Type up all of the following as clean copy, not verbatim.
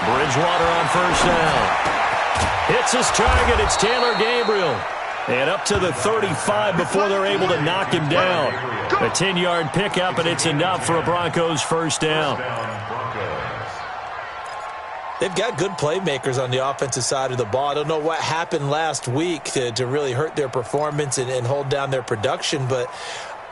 Bridgewater on first down. Hits his target. It's Taylor Gabriel. And up to the 35 before they're able to knock him down. A 10-yard pickup, and it's enough for a Broncos first down. They've got good playmakers on the offensive side of the ball. I don't know what happened last week to really hurt their performance and hold down their production, but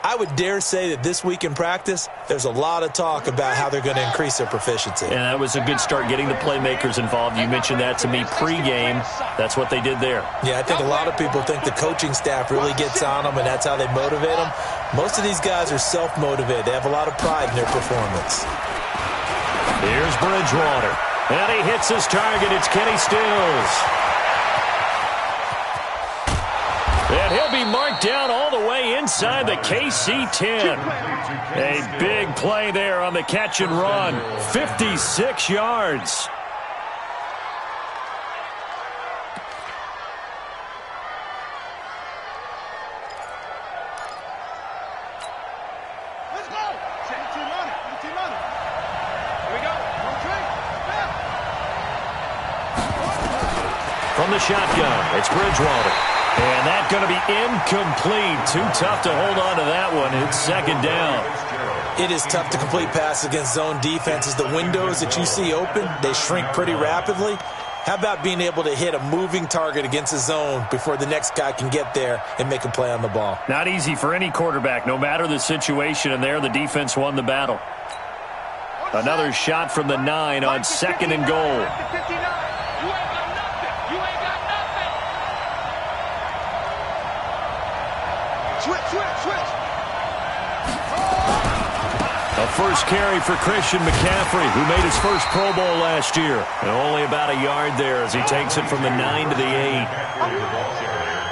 I would dare say that this week in practice, there's a lot of talk about how they're going to increase their proficiency. And that was a good start, getting the playmakers involved. You mentioned that to me pregame. That's what they did there. Yeah, I think a lot of people think the coaching staff really gets on them, and that's how they motivate them. Most of these guys are self-motivated. They have a lot of pride in their performance. Here's Bridgewater. And he hits his target. It's Kenny Stills. And he'll be marked down all the way inside the KC 10. A big play there on the catch and run. 56 yards. Let's go. Team on it. Here we go. From the shotgun, it's Bridgewater. And that's going to be incomplete. Too tough to hold on to that one. It's second down. It is tough to complete passes against zone defenses. The windows that you see open, they shrink pretty rapidly. How about being able to hit a moving target against a zone before the next guy can get there and make a play on the ball? Not easy for any quarterback, no matter the situation, and there the defense won the battle. Another shot from the 9 on second and goal. Switch. A first carry for Christian McCaffrey, who made his first Pro Bowl last year. And only about a yard there as he takes it from the 9 to the 8.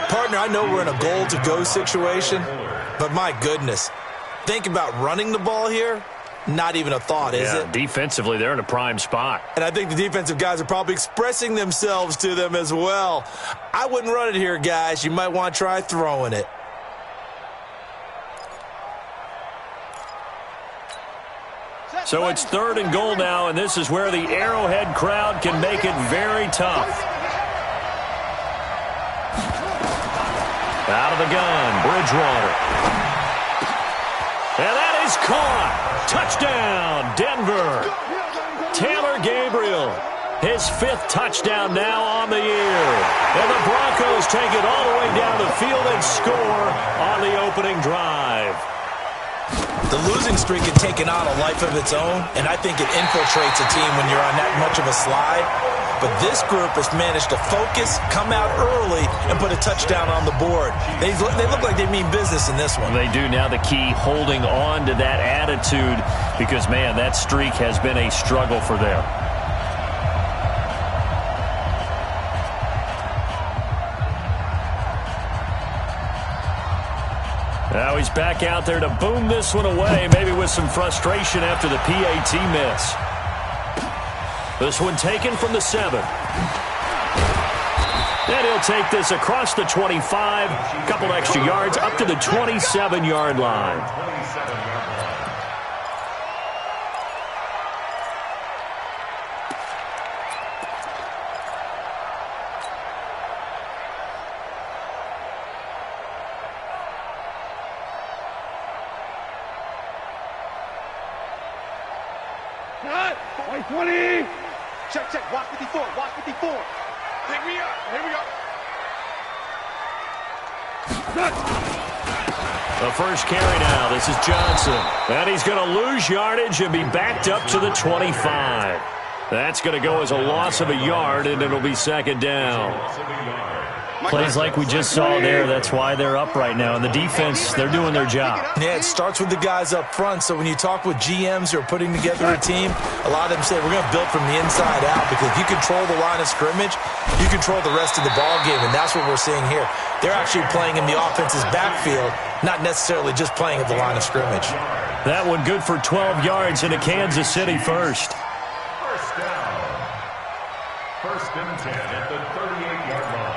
Partner, I know we're in a goal-to-go situation, but my goodness. Think about running the ball here. Not even a thought, is it? Defensively, they're in a prime spot. And I think the defensive guys are probably expressing themselves to them as well. I wouldn't run it here, guys. You might want to try throwing it. So it's third and goal now, and this is where the Arrowhead crowd can make it very tough. Out of the gun, Bridgewater. And that is caught. Touchdown, Denver. Taylor Gabriel, his 5th touchdown now on the year. And the Broncos take it all the way down the field and score on the opening drive. The losing streak had taken on a life of its own, and I think it infiltrates a team when you're on that much of a slide. But this group has managed to focus, come out early, and put a touchdown on the board. They look like they mean business in this one. They do. Now the key, holding on to that attitude, because, man, that streak has been a struggle for them. Now he's back out there to boom this one away, maybe with some frustration after the PAT miss. This one taken from the 7. And he'll take this across the 25, a couple extra yards, up to the 27-yard line. Cut! 20! Check. Watch 54. Pick me up. Here we go. The first carry now. This is Johnson. And he's going to lose yardage and be backed up to the 25. That's going to go as a loss of a yard, and it'll be second down. Plays like we just saw there, that's why they're up right now. And the defense, they're doing their job. Yeah, it starts with the guys up front. So when you talk with GMs who are putting together a team, a lot of them say we're going to build from the inside out, because if you control the line of scrimmage, you control the rest of the ball game, and that's what we're seeing here. They're actually playing in the offense's backfield, not necessarily just playing at the line of scrimmage. That one good for 12 yards into Kansas City first. First down. First and 10 at the 38-yard line.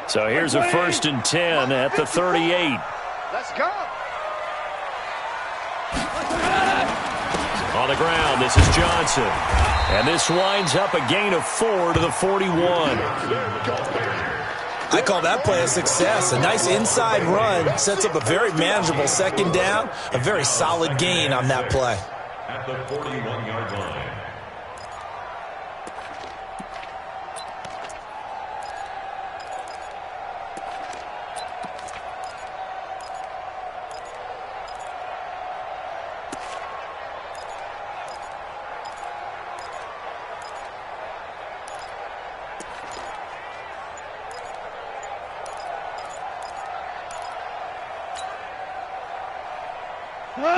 So here's a 1st and 10 at the 38. Let's go. On the ground, this is Johnson. And this winds up a gain of 4 to the 41. I call that play a success. A nice inside run sets up a very manageable 2nd down. A very solid gain on that play. At the 41-yard line.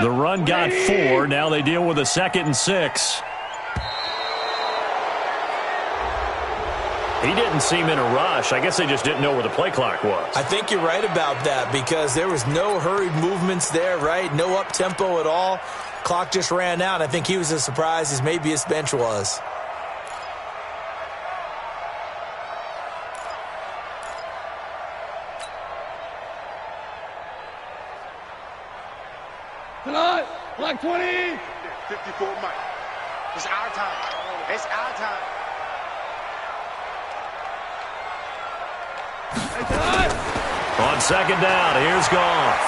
The run got 4. Now they deal with a 2nd and 6. He didn't seem in a rush. I guess they just didn't know where the play clock was. I think you're right about that because there was no hurried movements there, right? No up-tempo at all. Clock just ran out. I think he was as surprised as maybe his bench was. Black 20. 54 Mike. It's our time. It's our time. On 2nd down, here's Goff.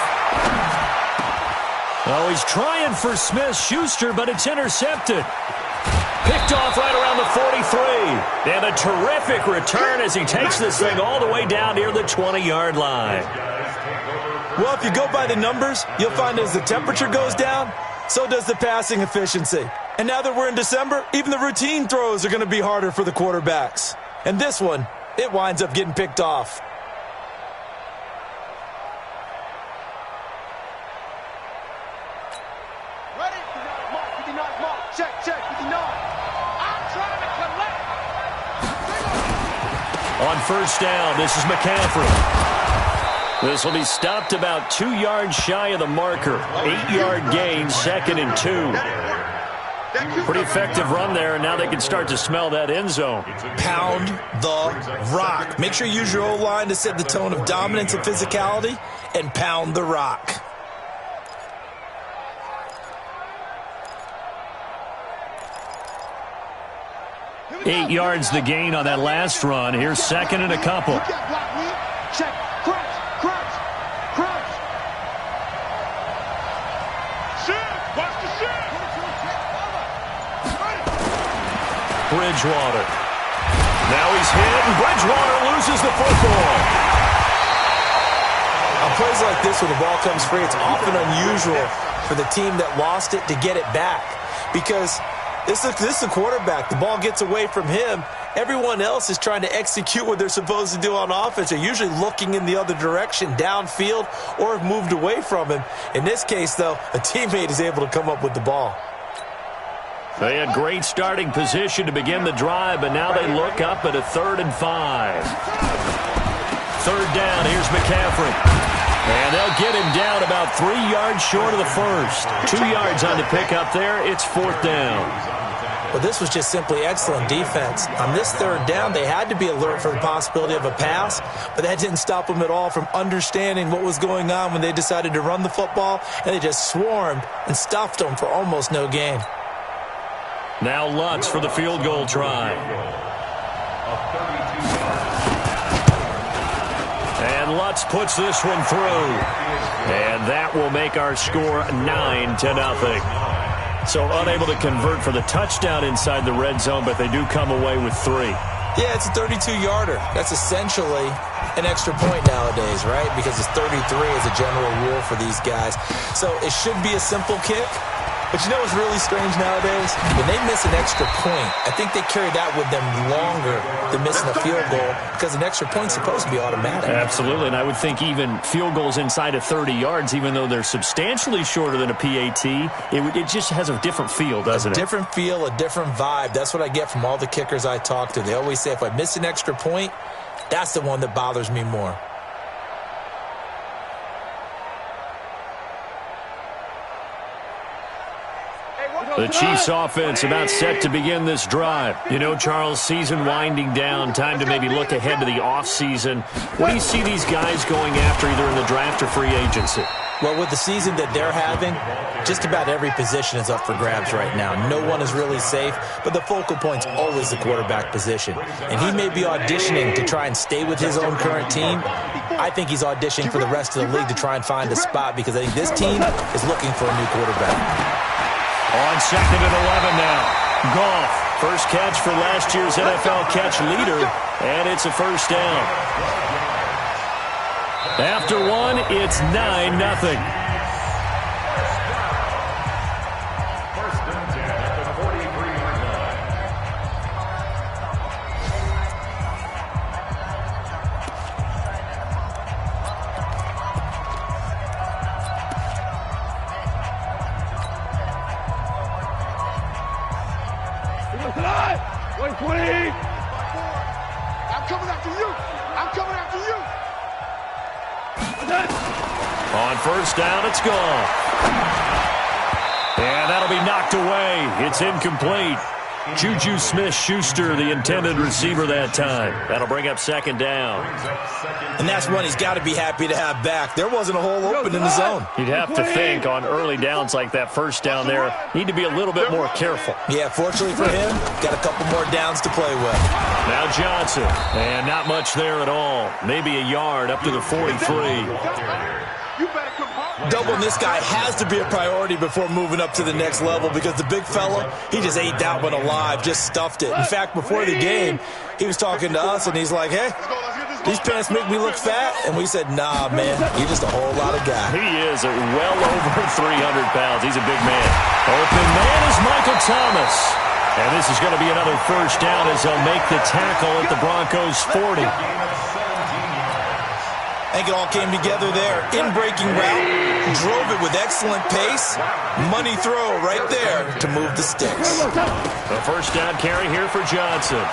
Oh, he's trying for Smith-Schuster, but it's intercepted. Picked off right around the 43. And a terrific return as he takes this thing all the way down near the 20-yard line. Well, if you go by the numbers, you'll find as the temperature goes down, so does the passing efficiency. And now that we're in December, even the routine throws are going to be harder for the quarterbacks. And this one, it winds up getting picked off. Ready? 59 mark. Check, 59. I'm trying to collect. On 1st down, this is McCaffrey. This will be stopped about 2 yards shy of the marker. 8-yard gain, 2nd and 2. Pretty effective run there, and now they can start to smell that end zone. Pound the rock. Make sure you use your O-line to set the tone of dominance and physicality, and pound the rock. Eight yards the gain on that last run. Here's 2nd and a couple. Check. Crouch. Shift. Watch the shift. Bridgewater. Now he's hit, and Bridgewater loses the football. On plays like this where the ball comes free, it's often unusual for the team that lost it to get it back. Because this is the quarterback. The ball gets away from him. Everyone else is trying to execute what they're supposed to do on offense. They're usually looking in the other direction, downfield, or have moved away from him. In this case, though, a teammate is able to come up with the ball. They had great starting position to begin the drive, but now they look up at a 3rd and 5. 3rd down, here's McCaffrey. And they'll get him down about 3 yards short of the first. 2 yards on the pickup there. It's 4th down. Well, this was just simply excellent defense. On this 3rd down, they had to be alert for the possibility of a pass, but that didn't stop them at all from understanding what was going on when they decided to run the football, and they just swarmed and stuffed them for almost no gain. Now Lutz for the field goal try. And Lutz puts this one through. And that will make our score 9-0. So unable to convert for the touchdown inside the red zone, but they do come away with 3. Yeah, it's a 32-yarder. That's essentially an extra point nowadays, right? Because it's 33 as a general rule for these guys. So it should be a simple kick. But you know what's really strange nowadays? When they miss an extra point, I think they carry that with them longer than missing a field goal because an extra point's supposed to be automatic. Absolutely, and I would think even field goals inside of 30 yards, even though they're substantially shorter than a PAT, it just has a different feel, doesn't it? A different feel, a different vibe. That's what I get from all the kickers I talk to. They always say if I miss an extra point, that's the one that bothers me more. The Chiefs offense about set to begin this drive. You know, Charles, season winding down, time to maybe look ahead to the offseason. What do you see these guys going after either in the draft or free agency? Well, with the season that they're having, just about every position is up for grabs right now. No one is really safe, but the focal point's always the quarterback position. And he may be auditioning to try and stay with his own current team. I think he's auditioning for the rest of the league to try and find a spot because I think this team is looking for a new quarterback. On 2nd and 11 now. Goff, first catch for last year's NFL catch leader, and it's a first down. After one, it's 9-0. First and 10 at the 43-yard line. Alive! 120! I'm coming after you! I'm coming after you! On first down, it's gone. And that'll be knocked away. It's incomplete. Juju Smith-Schuster, the intended receiver that time. That'll bring up second down. And that's one he's got to be happy to have back. There wasn't a hole open in the zone. You'd have to think on early downs like that first down there, need to be a little bit more careful. Yeah, fortunately for him, got a couple more downs to play with. Now Johnson, and not much there at all. Maybe a yard up to the 43. Doubling this guy has to be a priority before moving up to the next level because the big fella, he just ate that one alive, just stuffed it. In fact, before the game, he was talking to us, and he's like, hey, these pants make me look fat? And we said, nah, man, you're just a whole lot of guy. He is well over 300 pounds. He's a big man. Open man is Michael Thomas. And this is going to be another first down as they'll make the tackle at the Broncos' 40. I think it all came together there. In-breaking route, drove it with excellent pace. Money throw right there to move the sticks. A first down carry here for Johnson.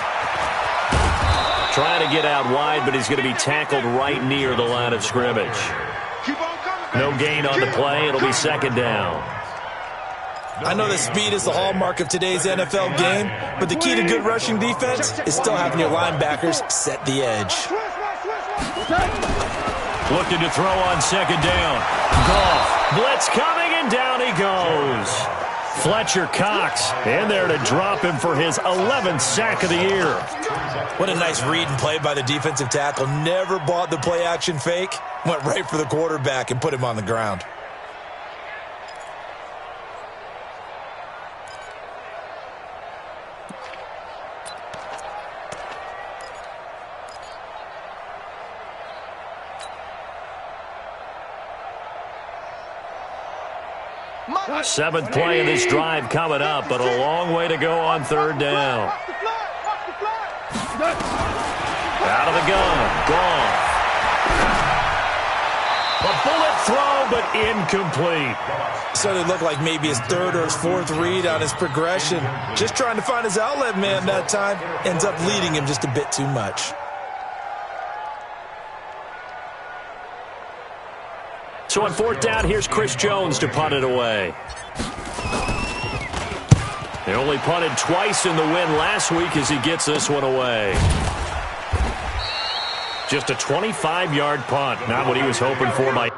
Trying to get out wide, but he's going to be tackled right near the line of scrimmage. No gain on the play. It'll be second down. I know that speed is the hallmark of today's NFL game, but the key to good rushing defense is still having your linebackers set the edge. Looking to throw on second down. Goff, blitz coming, and down he goes. Fletcher Cox in there to drop him for his 11th sack of the year. What a nice read and play by the defensive tackle. Never bought the play-action fake. Went right for the quarterback and put him on the ground. Seventh play of this drive coming up, but a long way to go on third down. Out of the gun, Goff. A bullet throw, but incomplete. So it looked like maybe his third or his fourth read on his progression. Just trying to find his outlet man that time. Ends up leading him just a bit too much. So on fourth down, here's Chris Jones to punt it away. They only punted twice in the win last week as he gets this one away. Just a 25-yard punt, not what he was hoping for by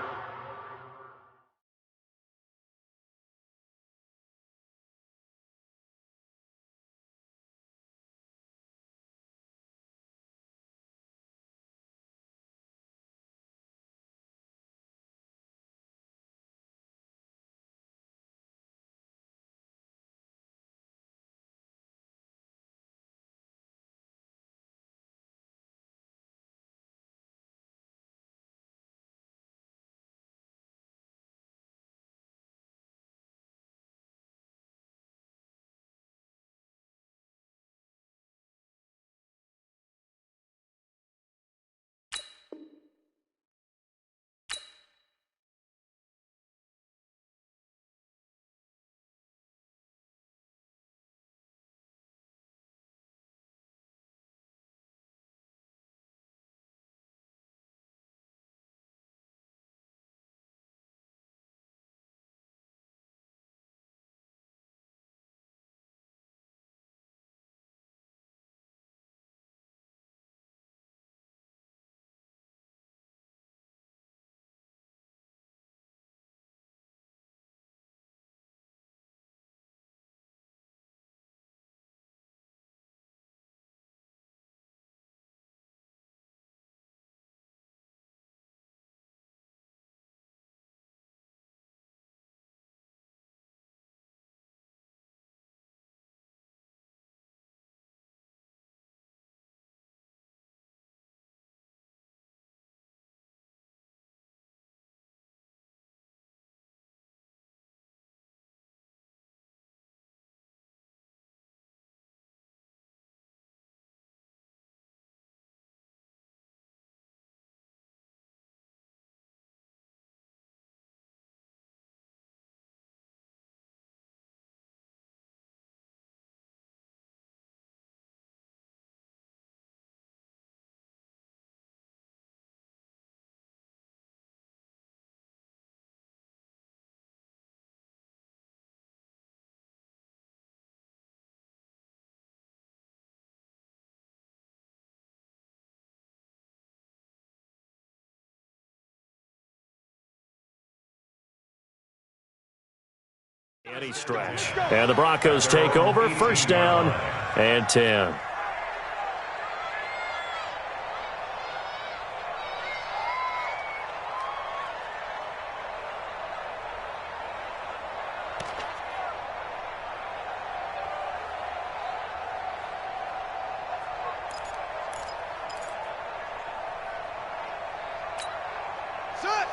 Any stretch. And the Broncos take over. First down and 10.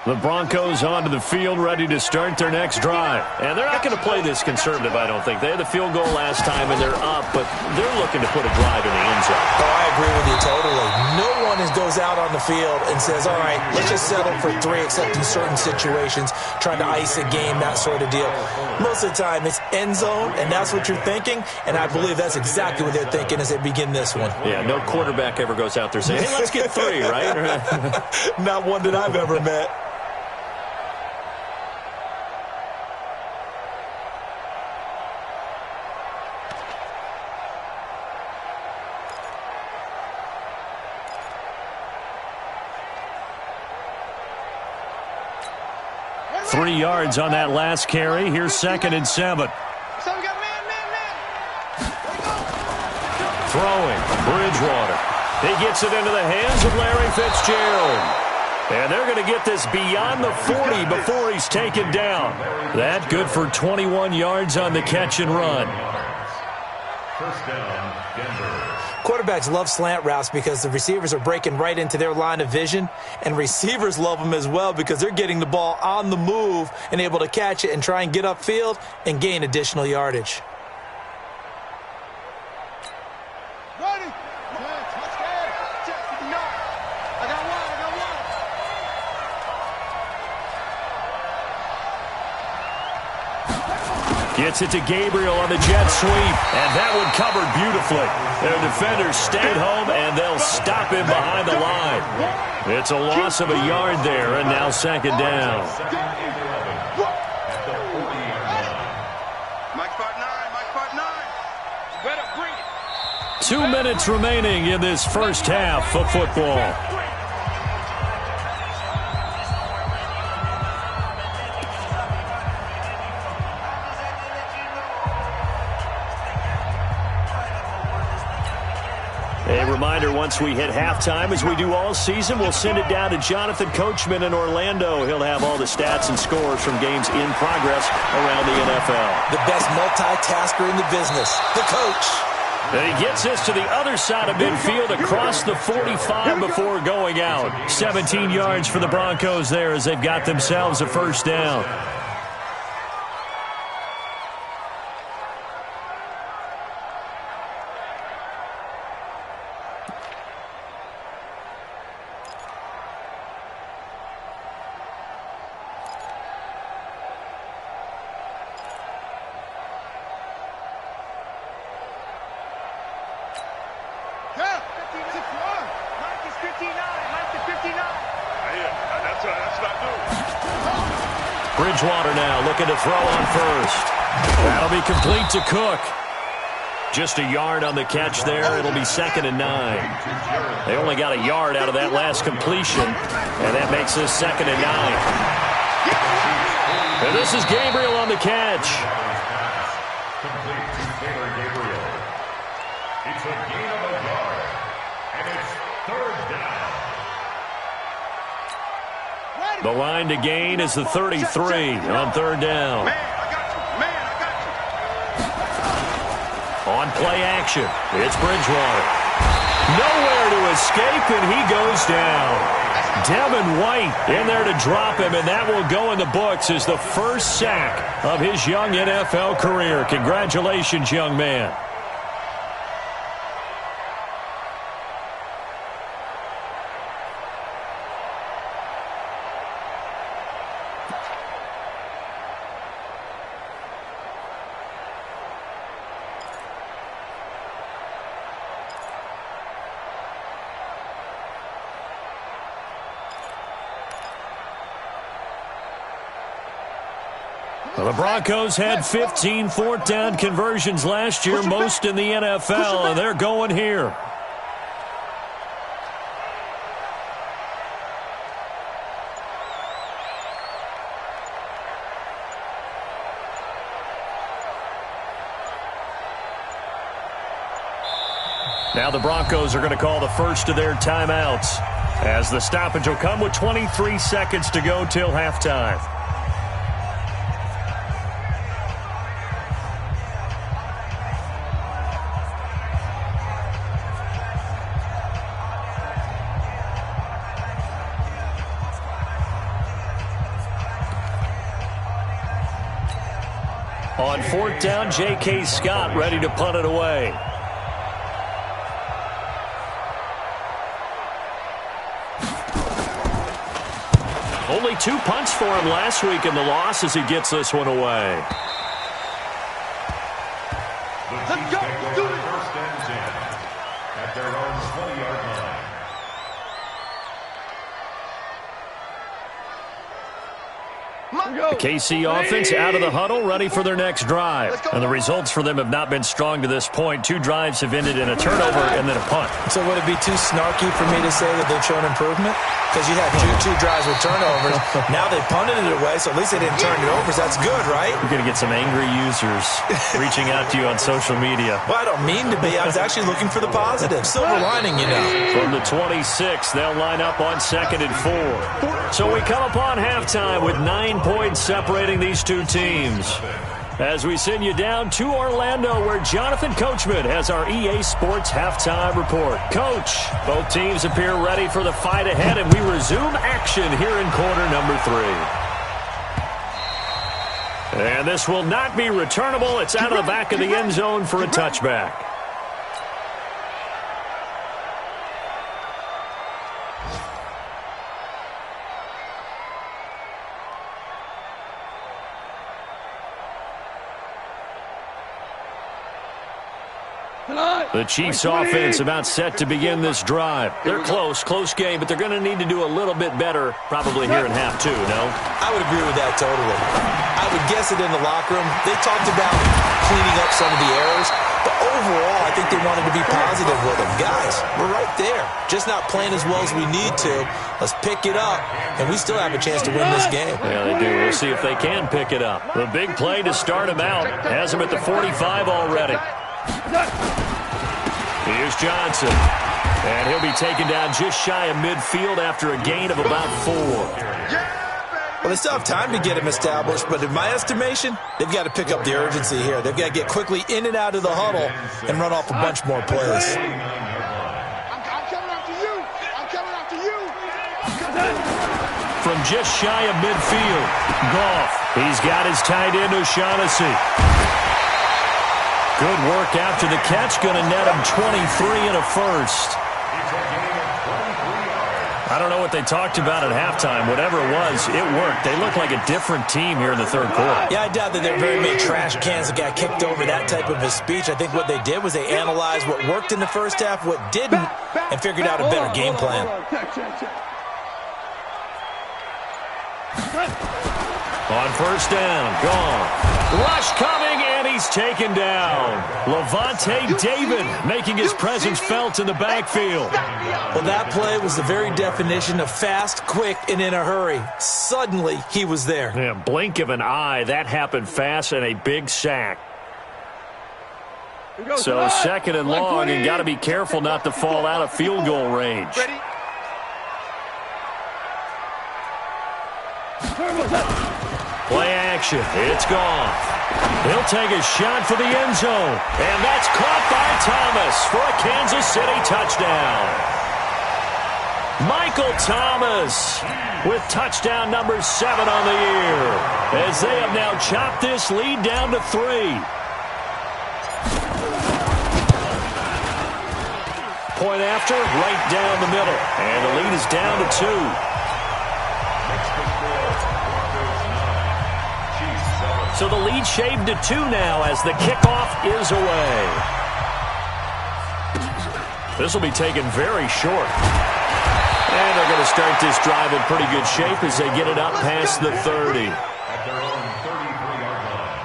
The Broncos onto the field, ready to start their next drive. And they're not going to play this conservative, I don't think. They had the field goal last time, and they're up, but they're looking to put a drive in the end zone. Oh, I agree with you totally. No one goes out on the field and says, all right, let's just settle for 3, except in certain situations, trying to ice a game, that sort of deal. Most of the time, it's end zone, and that's what you're thinking, and I believe that's exactly what they're thinking as they begin this one. Yeah, no quarterback ever goes out there saying, hey, let's get 3, right? Not one that I've ever met. Three yards on that last carry. Here's 2nd and 7. So we got man. Throwing, Bridgewater. He gets it into the hands of Larry Fitzgerald. And they're going to get this beyond the 40 before he's taken down. That good for 21 yards on the catch and run. First down, Denver. Quarterbacks love slant routes because the receivers are breaking right into their line of vision, and receivers love them as well because they're getting the ball on the move and able to catch it and try and get upfield and gain additional yardage. Ready? Let's go. Check 59. I got one. Gets it to Gabriel on the jet sweep, and that one covered beautifully. Their defenders stayed home, and they'll stop him behind the line. It's a loss of a yard there, and now 2nd down. Mike 5-9. Better bring it. 2 minutes remaining in this first half of football. A reminder, once we hit halftime, as we do all season, we'll send it down to Jonathan Coachman in Orlando. He'll have all the stats and scores from games in progress around the NFL. The best multitasker in the business, the coach. And he gets us to the other side of midfield across the 45 before going out. 17 yards for the Broncos there as they've got themselves a first down. Bridgewater now looking to throw on first. That'll be complete to Cook. Just a yard on the catch there. It'll be 2nd and 9. They only got a yard out of that last completion, and that makes this 2nd and 9. And this is Gabriel on the catch. Complete to Taylor Gabriel. It's a gain of a yard, and it's 3rd down. The line to gain is the 33 on 3rd down. Man, I got you. On play action, it's Bridgewater. Nowhere to escape, and he goes down. Devin White in there to drop him, and that will go in the books as the first sack of his young NFL career. Congratulations, young man. Well, the Broncos had 15 fourth down conversions last year, most in the NFL, and they're going here. Now the Broncos are going to call the first of their timeouts, as the stoppage will come with 23 seconds to go till halftime. On 4th down, J.K. Scott ready to punt it away. Only 2 punts for him last week in the loss as he gets this one away. Let's go. Do it. First and 10 at their own 20-yard line. The KC offense out of the huddle, ready for their next drive. And the results for them have not been strong to this point. 2 drives have ended in a turnover and then a punt. So would it be too snarky for me to say that they've shown improvement? Because you had two drives with turnovers. Now they punted it away, so at least they didn't turn it over. So that's good, right? You're going to get some angry users reaching out to you on social media. Well, I don't mean to be. I was actually looking for the positive. Silver lining, you know. From the 26, they'll line up on 2nd and 4. So we come upon halftime with 9 points separating these two teams. As we send you down to Orlando, where Jonathan Coachman has our EA Sports halftime report. Coach, both teams appear ready for the fight ahead, and we resume action here in quarter number 3. And this will not be returnable. It's out of the back of the end zone for a touchback. The Chiefs offense about set to begin this drive. They're close game, but they're going to need to do a little bit better probably here in half 2, no? I would agree with that totally. I would guess it in the locker room. They talked about cleaning up some of the errors, but overall, I think they wanted to be positive with them. Guys, we're right there. Just not playing as well as we need to. Let's pick it up, and we still have a chance to win this game. Yeah, they do. We'll see if they can pick it up. The big play to start him out has him at the 45 already. Here's Johnson, and he'll be taken down just shy of midfield after a gain of about 4. Well, they still have time to get him established, but in my estimation, they've got to pick up the urgency here. They've got to get quickly in and out of the huddle and run off a bunch more plays. I'm coming after you. I'm coming after you. From just shy of midfield, Goff. He's got his tight end, O'Shaughnessy. Good work after the catch, going to net him 23 and a first. I don't know what they talked about at halftime. Whatever it was, it worked. They look like a different team here in the 3rd quarter. Yeah, I doubt that there are very many trash cans that got kicked over, that type of a speech. I think what they did was they analyzed what worked in the first half, what didn't, and figured out a better game plan. On 1st down, gone. Rush coming, and he's taken down. Levante David making his presence felt in the backfield. Well, that play was the very definition of fast, quick, and in a hurry. Suddenly, he was there. Yeah, blink of an eye, that happened fast, and a big sack. So 2nd and long, and got to be careful not to fall out of field goal range. Play action. It's gone. He'll take a shot for the end zone. And that's caught by Thomas for a Kansas City touchdown. Michael Thomas with touchdown number 7 on the year, as they have now chopped this lead down to 3. Point after, right down the middle. And the lead is down to 2. So the lead shaved to 2 now as the kickoff is away. This will be taken very short. And they're going to start this drive in pretty good shape as they get it up past the 30. At their own 33-yard line.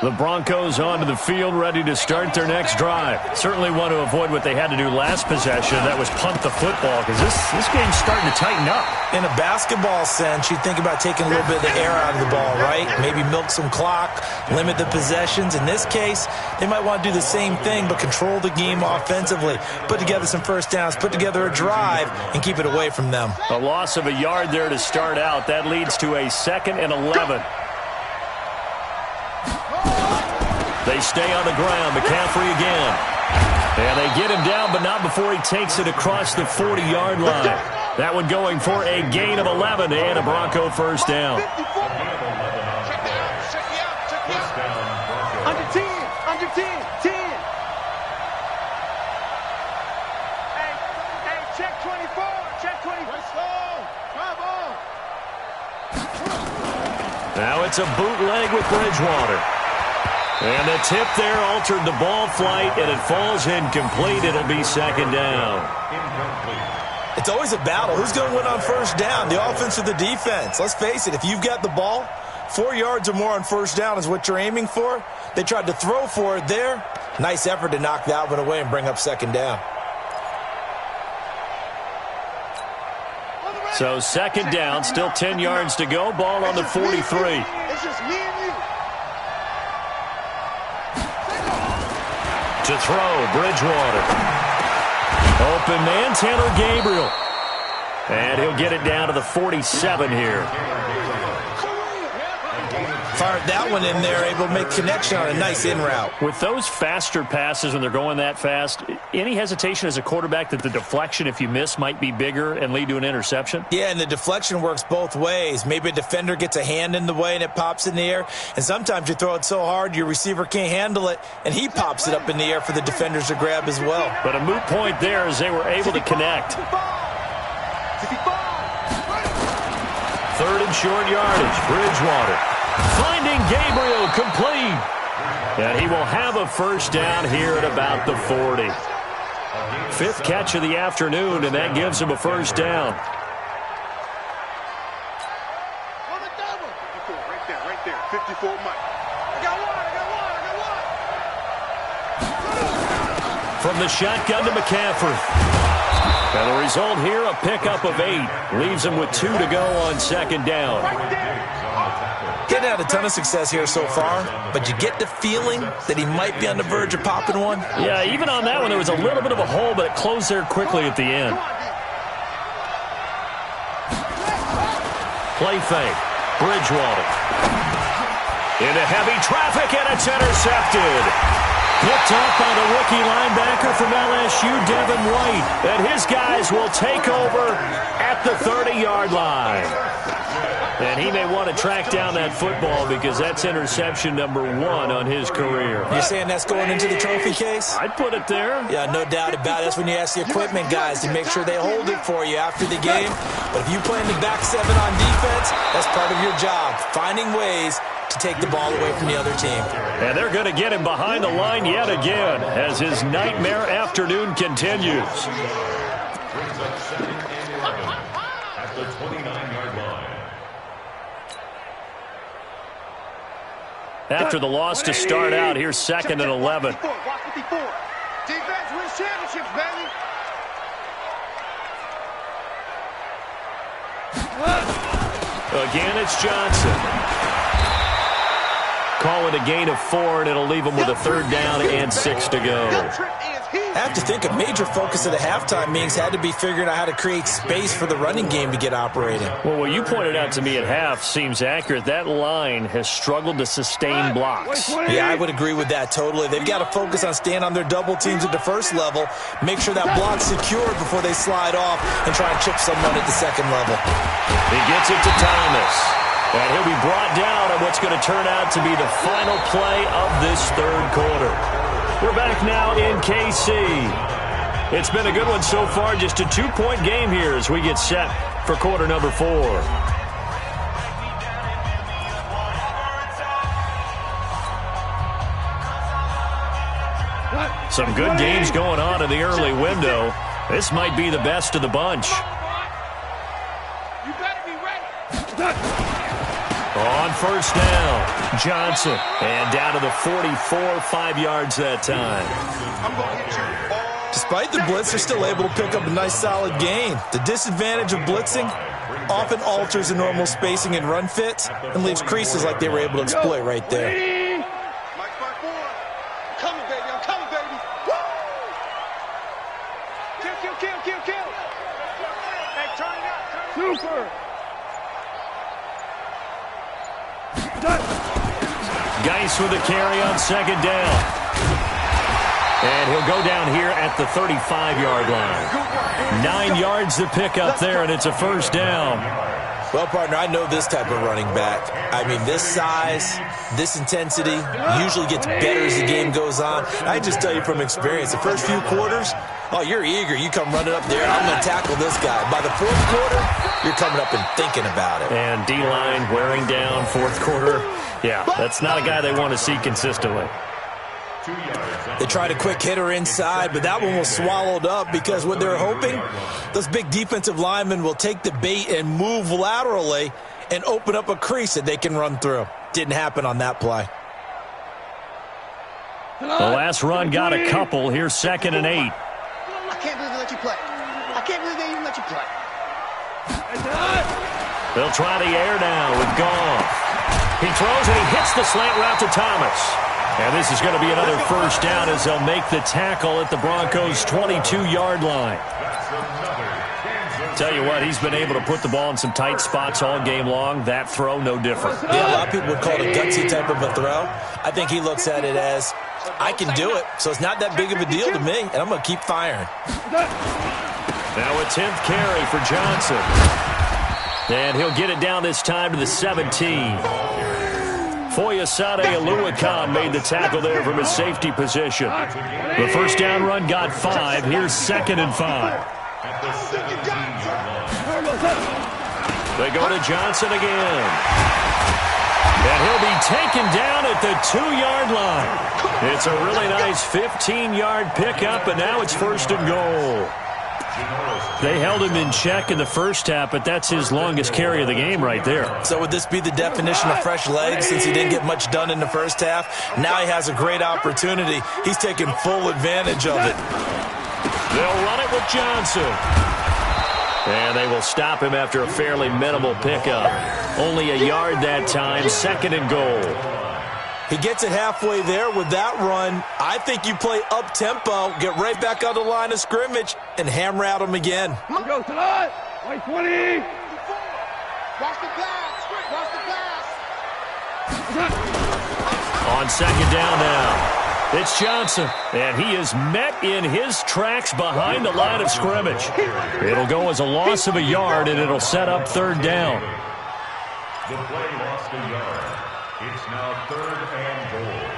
The Broncos onto the field, ready to start their next drive. Certainly want to avoid what they had to do last possession. That was punt the football, because this game's starting to tighten up. In a basketball sense, you think about taking a little bit of the air out of the ball, right? Maybe milk some clock, limit the possessions. In this case, they might want to do the same thing, but control the game offensively. Put together some first downs, put together a drive, and keep it away from them. A loss of a yard there to start out. That leads to a 2nd and 11. They stay on the ground. McCaffrey again. And they get him down, but not before he takes it across the 40-yard line. That one going for a gain of 11 and a Bronco first down. Under 10. Under 10. 10. Hey, check 24. Check 24. Let's go. Come on. Now it's a bootleg with Bridgewater. And the tip there altered the ball flight, and it falls incomplete. It'll be 2nd down. It's always a battle. Who's going to win on first down, the offense or the defense? Let's face it, if you've got the ball, 4 yards or more on first down is what you're aiming for. They tried to throw for it there. Nice effort to knock that one away and bring up 2nd down. So 2nd down, still 10 yards to go. Ball on the 43. It's just me and you. To throw, Bridgewater. Open man, Taylor Gabriel. And he'll get it down to the 47 here. Fired that one in there, able to make connection on a nice in route. With those faster passes when they're going that fast, any hesitation as a quarterback that the deflection, if you miss, might be bigger and lead to an interception? Yeah, and the deflection works both ways. Maybe a defender gets a hand in the way and it pops in the air. And sometimes you throw it so hard your receiver can't handle it, and he pops it up in the air for the defenders to grab as well. But a moot point there as they were able to connect. 3rd and short yardage, Bridgewater. Finding Gabriel complete. And he will have a first down here at about the 40. 5th catch of the afternoon, and that gives him a first down. Right there. 54 Mike. I got one. From the shotgun to McCaffrey. And the result here, a pickup of 8. Leaves him with 2 to go on 2nd down. Getting had a ton of success here so far, but you get the feeling that he might be on the verge of popping one. Yeah, even on that one, there was a little bit of a hole, but it closed there quickly at the end. Play fake. Bridgewater. Into heavy traffic, and it's intercepted. Picked up by the rookie linebacker from LSU, Devin White. And his guys will take over at the 30-yard line. And he may want to track down that football because that's interception number 1 on his career. You're saying that's going into the trophy case? I'd put it there. Yeah, no doubt about it. That's when you ask the equipment guys to make sure they hold it for you after the game. But if you play in the back 7 on defense, that's part of your job, finding ways to take the ball away from the other team. And they're going to get him behind the line yet again as his nightmare afternoon continues. At the 29-yard line. After the loss to start out, here's 2nd and 11. Watch 54. Defense wins championships, baby. Again, it's Johnson. Call it a gain of 4, and it'll leave him with a 3rd down and 6 to go. I have to think a major focus of the halftime meetings had to be figuring out how to create space for the running game to get operating. Well, what you pointed out to me at half seems accurate. That line has struggled to sustain blocks. Yeah, I would agree with that totally. They've got to focus on staying on their double teams at the first level, make sure that block's secured before they slide off and try and chip someone at the second level. He gets it to Thomas. And he'll be brought down on what's going to turn out to be the final play of this 3rd quarter. We're back now in KC. It's been a good one so far, just a 2-point game here as we get set for quarter number 4. Some good games going on in the early window. This might be the best of the bunch. You better be ready. On first down. Johnson. And down to the 44, 5 yards that time. Despite the blitz, they're still able to pick up a nice, solid gain. The disadvantage of blitzing often alters the normal spacing and run fits and leaves creases like they were able to exploit right there. Super. Geis with the carry on second down. And he'll go down here at the 35-yard line. 9 yards to pick up there, and it's a first down. Well, partner, I know this type of running back. I mean, this size, this intensity usually gets better as the game goes on. I just tell you from experience, the first few quarters, oh, you're eager. You come running up there, I'm going to tackle this guy. By the fourth quarter, you're coming up and thinking about it. And D-line wearing down fourth quarter. Yeah, that's not a guy they want to see consistently. They tried a quick hitter inside, but that one was swallowed up because what they're hoping, those big defensive linemen will take the bait and move laterally and open up a crease that they can run through. Didn't happen on that play. The last run got a couple. Here's 2nd and 8. I can't believe they let you play. I can't believe they even let you play. They'll try the air now with Goff. He throws and he hits the slant route to Thomas. And this is going to be another first down as they'll make the tackle at the Broncos' 22-yard line. Tell you what, he's been able to put the ball in some tight spots all game long. That throw, no different. Yeah, a lot of people would call it a gutsy type of a throw. I think he looks at it as, I can do it, so it's not that big of a deal to me, and I'm going to keep firing. Now a 10th carry for Johnson. And he'll get it down this time to the 17. Foyesade Aluakan made the tackle there from his safety position. The first down run got 5. Here's 2nd and 5. They go to Johnson again. And he'll be taken down at the 2-yard line. It's a really nice 15-yard pickup, and now it's 1st and goal. They held him in check in the first half, but that's his longest carry of the game right there. So would this be the definition of fresh legs since he didn't get much done in the first half? Now he has a great opportunity. He's taking full advantage of it. They'll run it with Johnson. And they will stop him after a fairly minimal pickup. Only a yard that time, 2nd and goal. He gets it halfway there with that run. I think you play up-tempo, get right back on the line of scrimmage, and hammer at him again. Here we go, tonight. White 20. Watch the pass. Watch the pass. On 2nd down now, it's Johnson, and he is met in his tracks behind the line of scrimmage. It'll go as a loss of a yard, and it'll set up 3rd down. The play lost a yard. It's now 3rd and goal.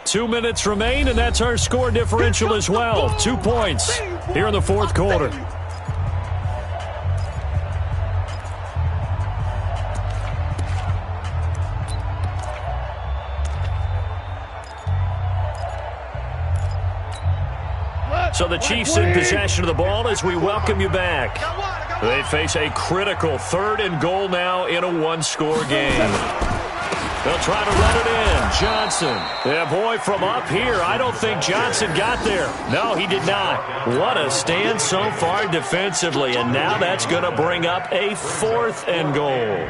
Two minutes remain, and that's our score differential as well. 2 points here in the fourth quarter. So the Chiefs in possession of the ball as we welcome you back. They face a critical 3rd and goal now in a 1-score game. They'll try to run it in. Johnson. Yeah, boy, from up here, I don't think Johnson got there. No, he did not. What a stand so far defensively, and now that's going to bring up a 4th and goal.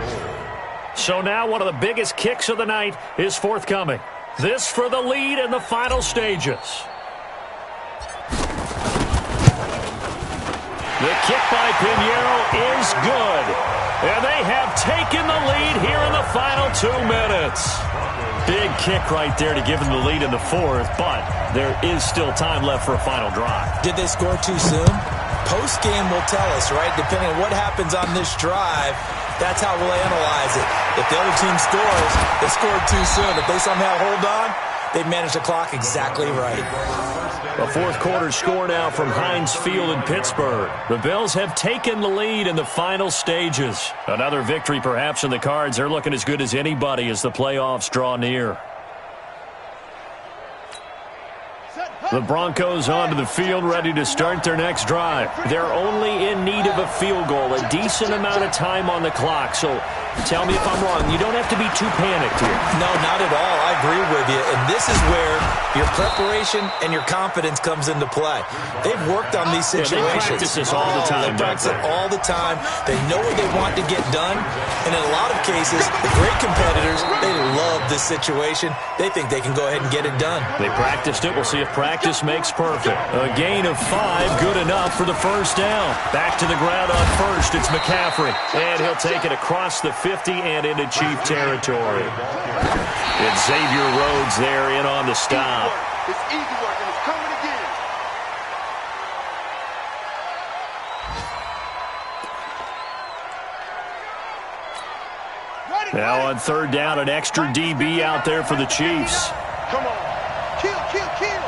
So now one of the biggest kicks of the night is forthcoming. This for the lead in the final stages. The kick by Pinheiro is good. And they have taken the lead here in the final 2 minutes. Big kick right there to give them the lead in the 4th, but there is still time left for a final drive. Did they score too soon? Post-game will tell us, right? Depending on what happens on this drive, that's how we'll analyze it. If the other team scores, they scored too soon. If they somehow hold on, they've managed the clock exactly right. A fourth quarter score now from Heinz Field in Pittsburgh. The Bills have taken the lead in the final stages. Another victory perhaps in the cards. They're looking as good as anybody as the playoffs draw near. Set. The Broncos onto the field, ready to start their next drive. They're only in need of a field goal, a decent amount of time on the clock. So tell me if I'm wrong. You don't have to be too panicked here. No, not at all. I agree with you. And this is where your preparation and your confidence comes into play. They've worked on these situations. They practice this all the time. They practice it all the time. They know what they want to get done. And in a lot of cases, the great competitors, they love this situation. They think they can go ahead and get it done. They practiced it. We'll see if practice makes perfect. A gain of 5, good enough for the first down. Back to the ground on first. It's McCaffrey. And he'll take it across the 50 and into Chief territory. It's Xavier Rhodes there in on the stop. It's easy work, and it's coming again. Now on third down, an extra DB out there for the Chiefs. Come on. Kill, kill, kill.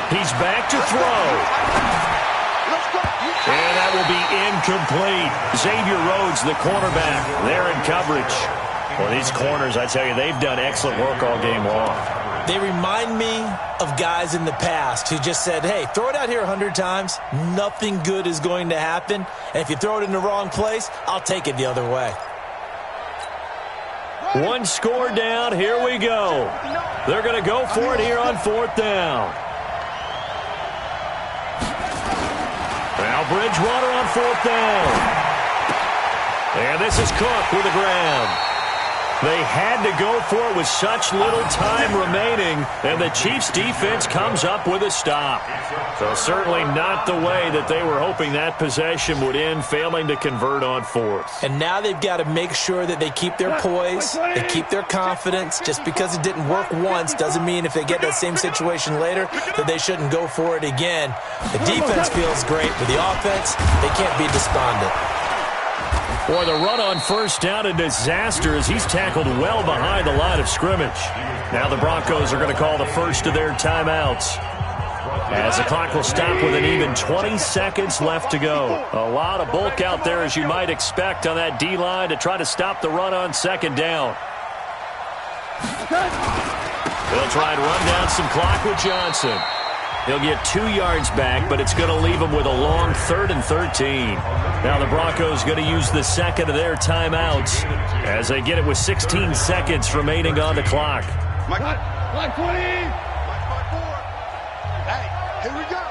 He's back to throw. And that will be incomplete. Xavier Rhodes, the cornerback, there in coverage. Well, these corners, I tell you, they've done excellent work all game long. They remind me of guys in the past who just said, hey, throw it out here 100 times. Nothing good is going to happen. And if you throw it in the wrong place, I'll take it the other way. One score down. Here we go. They're going to go for it here on fourth down. Now Bridgewater on fourth down. And this is Cook with the ground. They had to go for it with such little time remaining, and the Chiefs' defense comes up with a stop. So certainly not the way that they were hoping that possession would end, failing to convert on fourth. And now they've got to make sure that they keep their poise, they keep their confidence. Just because it didn't work once doesn't mean if they get that same situation later that they shouldn't go for it again. The defense feels great, but the offense, they can't be despondent. Boy, the run on first down, a disaster as he's tackled well behind the line of scrimmage. Now the Broncos are going to call the first of their timeouts, as the clock will stop with an even 20 seconds left to go. A lot of bulk out there, as you might expect, on that D-line to try to stop the run on second down. They'll try and run down some clock with Johnson. He'll get 2 yards back, but it's going to leave him with a long 3rd and 13. Now the Broncos going to use the second of their timeouts as they get it with 16 seconds remaining on the clock. Mike 20. Mike 4. Hey, here we go.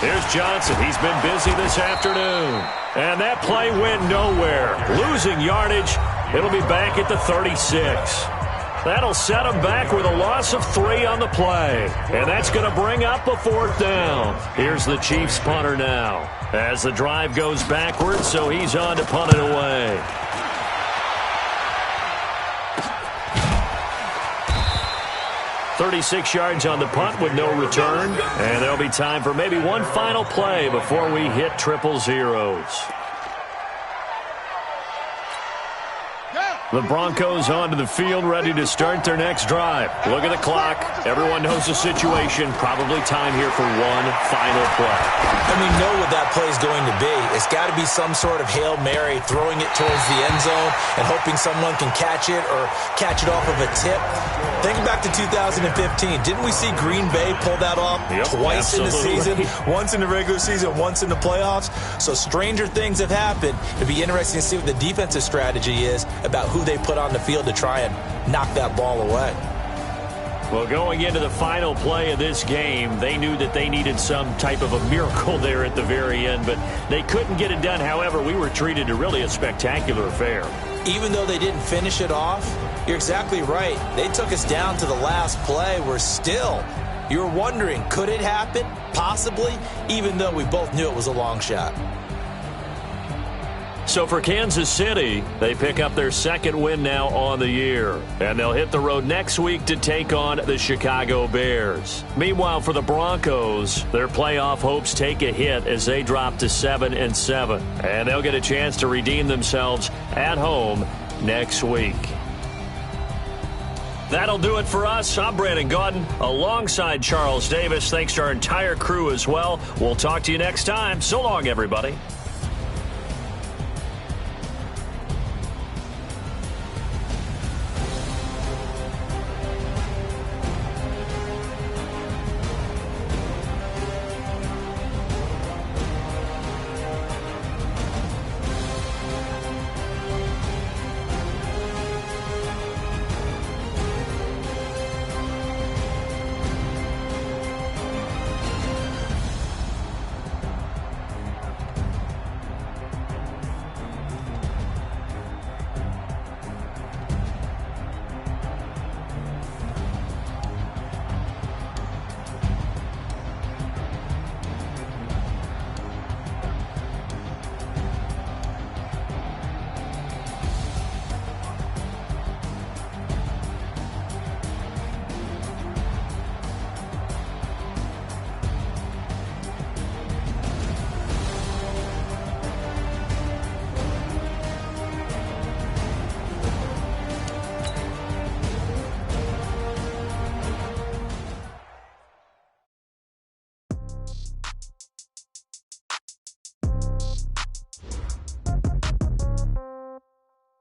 Here's Johnson. He's been busy this afternoon. And that play went nowhere. Losing yardage. It'll be back at the 36. That'll set them back with a loss of 3 on the play. And that's going to bring up a 4th down. Here's the Chiefs punter now, as the drive goes backwards, so he's on to punt it away. "36 yards on the punt with no return. And there'll be time for maybe one final play before we hit triple zeros. The Broncos onto the field, ready to start their next drive. Look at the clock. Everyone knows the situation. Probably time here for one final play. And we know what that play is going to be. It's got to be some sort of Hail Mary, throwing it towards the end zone and hoping someone can catch it or catch it off of a tip. Think back to 2015. Didn't we see Green Bay pull that off twice in the season? Once in the regular season, once in the playoffs. So stranger things have happened. It'd be interesting to see what the defensive strategy is about who they put on the field to try and knock that ball away. Well, going into the final play of this game, they knew that they needed some type of a miracle there at the very end, but they couldn't get it done. However, we were treated to really a spectacular affair. Even though they didn't finish it off, you're exactly right. They took us down to the last play. We're still, you're wondering, could it happen? Possibly, even though we both knew it was a long shot. So for Kansas City, they pick up their second win now on the year. And they'll hit the road next week to take on the Chicago Bears. Meanwhile, for the Broncos, their playoff hopes take a hit as they drop to 7-7. And they'll get a chance to redeem themselves at home next week. That'll do it for us. I'm Brandon Gaudin alongside Charles Davis. Thanks to our entire crew as well. We'll talk to you next time. So long, everybody.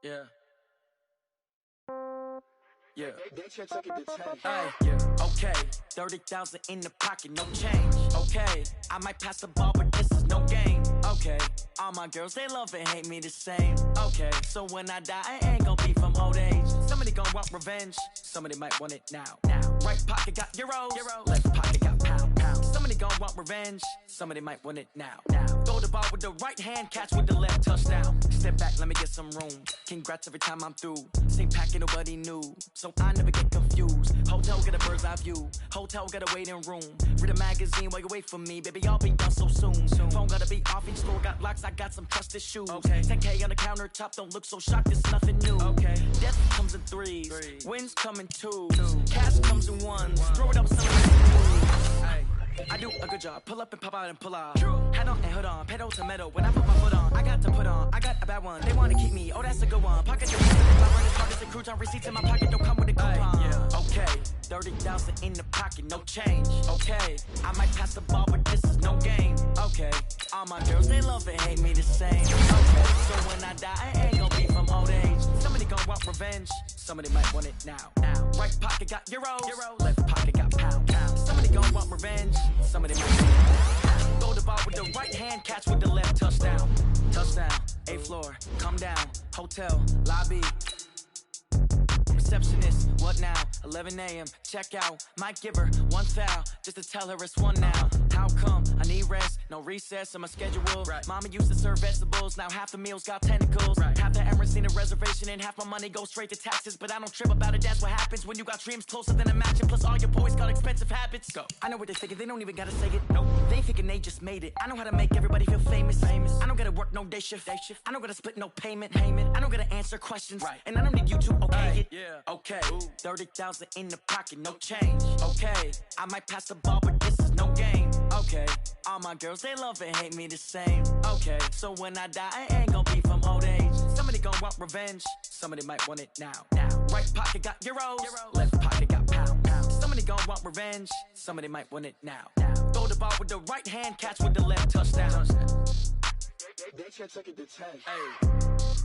Yeah. Yeah. Yeah. Okay. 30,000 in the pocket, no change. Okay. I might pass the ball, but this is no game. Okay. All my girls, they love and hate me the same. Okay. So when I die, I ain't gonna be from old age. Somebody gonna want revenge. Somebody might want it now. Right pocket got euros. Left pocket got pound. Somebody gonna want revenge. Somebody might want it now. Throw the ball with the right hand, catch with the left, touchdown. Step back, let me get some room. Congrats every time I'm through. Same packet, nobody knew, so I never get confused. Hotel get a bird's eye view. Hotel got a waiting room. Read a magazine while you wait for me, baby. I'll be done so soon. Phone gotta be off, each store got locks. I got some trusted shoes. Okay. 10K on the countertop, don't look so shocked. It's nothing new. Okay. Death comes in threes. Wins come in twos. Cash comes in ones. Throw it up, some I do a good job. Pull up and pop out and pull out. Head on and hood on. Pedal to metal. When I put my foot on, I got to put on. I got a bad one. They want to keep me. Oh, that's a good one. Pocket the pockets and crouton. Receipts in my pocket. Don't come with a coupon. Yeah. Okay. 30,000 in the pocket. No change. Okay. I might pass the ball, but this is no game. Okay. All my girls, they love and hate me the same. Okay. So when I die, I ain't gonna be from old age. Somebody gonna want revenge. Somebody might want it now. Right pocket got euros. Left pocket got pound. Somebody gonna want revenge. Somebody might want it. Throw the ball with the right hand, catch with the left, touchdown. Touchdown, 8th floor, come down, hotel, lobby. Receptionist, what now? 11 a.m. check out. Might give her one foul just to tell her it's one now. How come? I need rest, no recess in my schedule. Right. Mama used to serve vegetables, now half the meals got tentacles. Right. Half the errands need a reservation and half my money goes straight to taxes. But I don't trip about it, that's what happens when you got dreams closer than a match. And plus all your boys got expensive habits. Go. I know what they're thinking, they don't even gotta say it. Nope. They ain't thinking they just made it. I know how to make everybody feel famous. I don't gotta work no day shift. I don't gotta split no payment. I don't gotta answer questions. Right. And I don't need you to okay it. Yeah. Okay. 30,000 in the pocket, no change. Okay. I might pass the ball, but this is no game. Okay. All my girls, they love and hate me the same. Okay. So when I die, I ain't gonna be from old age. Somebody gonna want revenge. Somebody might want it now. Right pocket got euros. Left pocket got pound. Somebody gonna want revenge. Somebody might want it now. Throw the ball with the right hand, catch with the left, touchdown. They can't take it to 10.